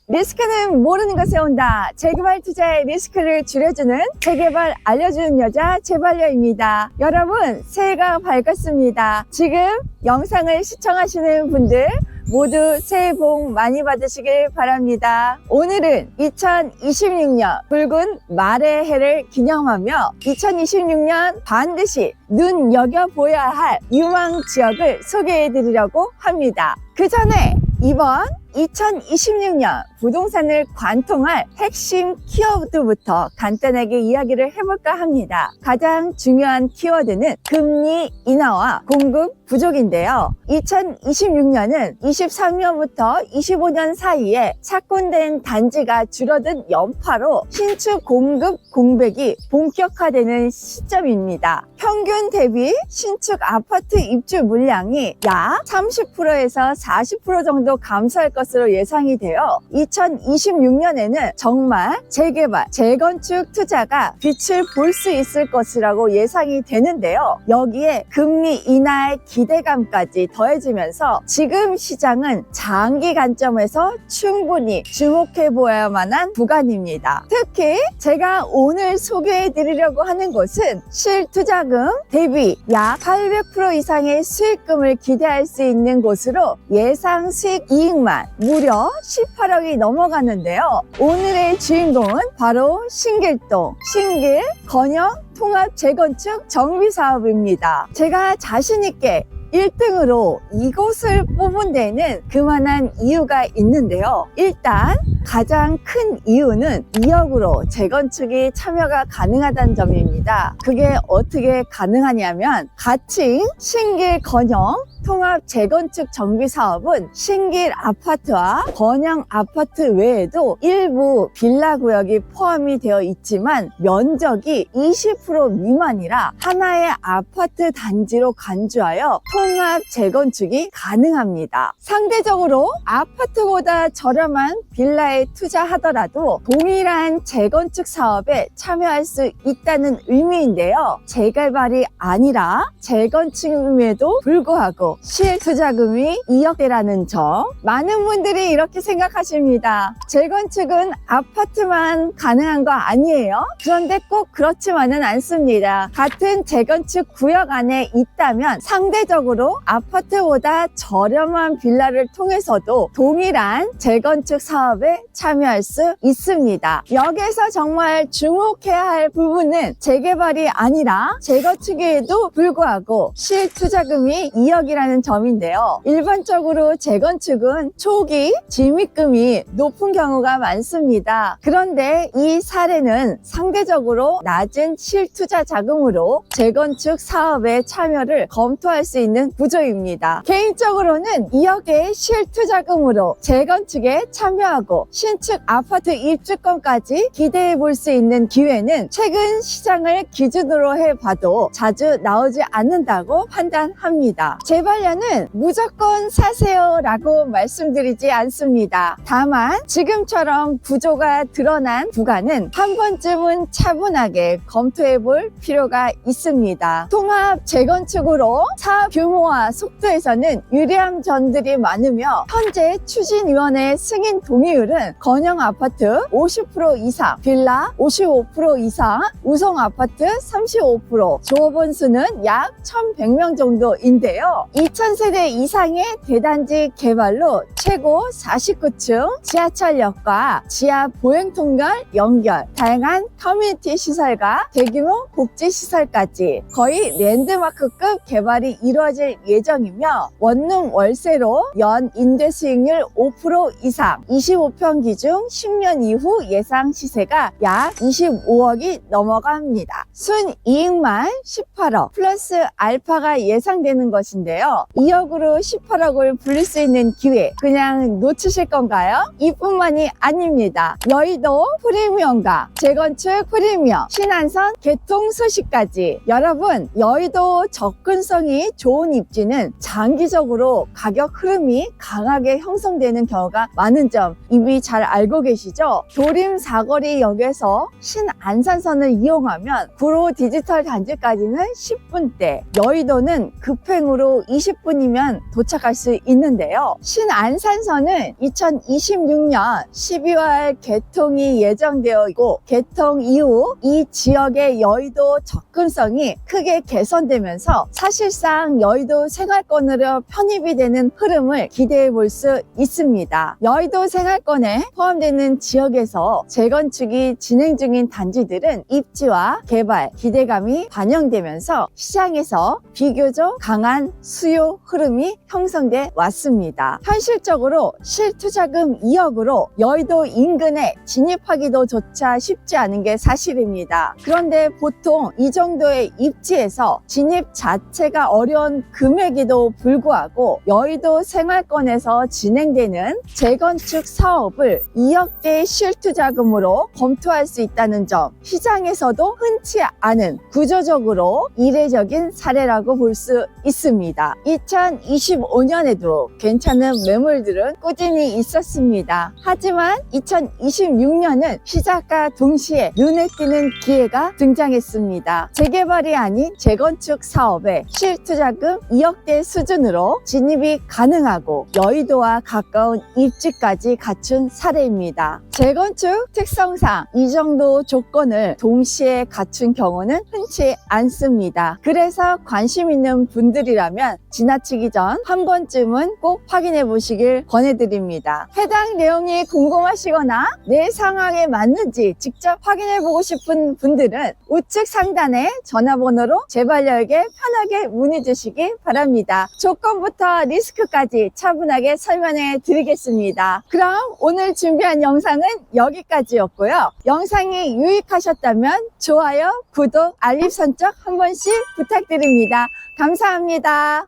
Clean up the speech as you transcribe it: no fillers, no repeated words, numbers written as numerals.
리스크는 모르는 것에 온다. 재개발 투자의 리스크를 줄여주는 재개발 알려주는 여자 재발녀입니다. 여러분, 새해가 밝았습니다. 지금 영상을 시청하시는 분들 모두 새해 복 많이 받으시길 바랍니다. 오늘은 2026년 붉은 말의 해를 기념하며 2026년 반드시 눈여겨보아야 할 유망 지역을 소개해 드리려고 합니다. 그 전에 이번 2026년 부동산을 관통할 핵심 키워드부터 간단하게 이야기를 해볼까 합니다. 가장 중요한 키워드는 금리 인하와 공급 부족인데요. 2026년은 23년부터 25년 사이에 착공된 단지가 줄어든 여파로 신축 공급 공백이 본격화되는 시점입니다. 평균 대비 신축 아파트 입주 물량이 약 30%에서 40% 정도 감소할 것으로 예상이 되어 2026년에는 정말 재개발, 재건축 투자가 빛을 볼 수 있을 것이라고 예상이 되는데요. 여기에 금리 인하의 기대감까지 더해지면서 지금 시장은 장기 관점에서 충분히 주목해 보아야만 한 구간입니다. 특히 제가 오늘 소개해 드리려고 하는 곳은 실투자금 대비 약 800% 이상의 수익금을 기대할 수 있는 곳으로 예상 수익 이익만 무려 18억이 넘어가는데요. 오늘의 주인공은 바로 신길동, 신길 건영 통합 재건축 정비 사업입니다. 제가 자신있게 1등으로 이곳을 뽑은 데는 그만한 이유가 있는데요. 일단 가장 큰 이유는 2억으로 재건축이 참여가 가능하다는 점입니다. 그게 어떻게 가능하냐면 가칭 신길 건영 통합 재건축 정비 사업은 신길 아파트와 건영 아파트 외에도 일부 빌라 구역이 포함이 되어 있지만 면적이 20% 미만이라 하나의 아파트 단지로 간주하여 통합 재건축이 가능합니다. 상대적으로 아파트보다 저렴한 빌라에 투자하더라도 동일한 재건축 사업에 참여할 수 있다는 의미인데요. 재개발이 아니라 재건축임에도 불구하고 실투자금이 2억대라는 점, 많은 분들이 이렇게 생각하십니다. 재건축은 아파트만 가능한 거 아니에요? 그런데 꼭 그렇지만은 않습니다. 같은 재건축 구역 안에 있다면 상대적으로 아파트보다 저렴한 빌라를 통해서도 동일한 재건축 사업에 참여할 수 있습니다. 여기서 정말 주목해야 할 부분은 재개발이 아니라 재건축에도 불구하고 실투자금이 2억이라는 점인데요. 일반적으로 재건축은 초기 진입금이 높은 경우가 많습니다. 그런데 이 사례는 상대적으로 낮은 실투자 자금으로 재건축 사업에 참여를 검토할 수 있는 구조입니다. 개인적으로는 2억의 실투자금으로 재건축에 참여하고 신축 아파트 입주권까지 기대해 볼 수 있는 기회는 최근 시장을 기준으로 해봐도 자주 나오지 않는다고 판단합니다. 재발녀는 무조건 사세요 라고 말씀드리지 않습니다. 다만 지금처럼 구조가 드러난 구간은 한 번쯤은 차분하게 검토해 볼 필요가 있습니다. 통합 재건축으로 사업 규모와 속도에서는 유리한 점들이 많으며 현재 추진위원회 승인 동의율은 건영 아파트 50% 이상, 빌라 55% 이상, 우성 아파트 35%, 조합원 수는 약 1100명 정도인데요. 2000세대 이상의 대단지 개발로 최고 49층 지하철역과 지하 보행통결 연결, 다양한 커뮤니티 시설과 대규모 복지시설까지 거의 랜드마크급 개발이 이루어질 예정이며 원룸 월세로 연 임대 수익률 5% 이상, 25평기 중 10년 이후 예상 시세가 약 25억이 넘어갑니다. 순이익만 18억 플러스 알파가 예상되는 것인데요. 2억으로 18억을 불릴 수 있는 기회 그냥 놓치실 건가요? 이뿐만이 아닙니다. 여의도 프리미엄과 재건축 프리미엄, 신안선 개통 소식까지 여러분 여의도 접근성이 좋은 입지는 장기적으로 가격 흐름이 강하게 형성되는 경우가 많은 점 이미 잘 알고 계시죠? 도림 사거리역에서 신안산선을 이용하면 구로 디지털 단지까지는 10분대, 여의도는 급행으로 20분이면 도착할 수 있는데요. 신안산선은 2026년 12월 개통이 예정되어 있고, 개통 이후 이 지역의 여의도 접근성이 크게 개선되면서 사실상 여의도 생활권으로 편입이 되는 흐름을 기대해 볼 수 있습니다. 여의도 생활권에 포함되는 지역에서 재건축이 진행 중인 단지들은 입지와 개발 기대감이 반영되면서 시장에서 비교적 강한 수요 흐름이 형성돼 왔습니다. 현실적으로 실투자금 2억으로 여의도 인근에 진입하기도 조차 쉽지 않은 게 사실입니다. 그런데 보통 이 정도의 입지에서 진입 자체가 어려운 금액에도 불구하고 여의도 생활권에서 진행되는 재건축 사업을 2억대의 실투자금으로 검토할 수 있다는 점, 시장에서도 흔치 않은 구조적으로 이례적인 사례라고 볼 수 있습니다. 2025년에도 괜찮은 매물들은 꾸준히 있었습니다. 하지만 2026년은 시작과 동시에 눈에 띄는 기회가 등장했습니다. 재개발이 아닌 재건축 사업에 실투자금 2억대 수준으로 진입이 가능하고 여의도와 가까운 입지까지 갖춘 사례입니다. 재건축 특성상 이 정도 조건을 동시에 갖춘 경우는 흔치 않습니다. 그래서 관심 있는 분들이라면 지나치기 전 한 번쯤은 꼭 확인해 보시길 권해드립니다. 해당 내용이 궁금하시거나 내 상황에 맞는지 직접 확인해 보고 싶은 분들은 우측 상단에 전화번호로 재발려에게 편하게 문의 주시기 바랍니다. 조건부터 리스크까지 차분하게 설명해 드리겠습니다. 그럼 오늘 준비한 영상은 여기까지였고요. 영상이 유익하셨다면 좋아요, 구독, 알림 설정 한 번씩 부탁드립니다. 감사합니다.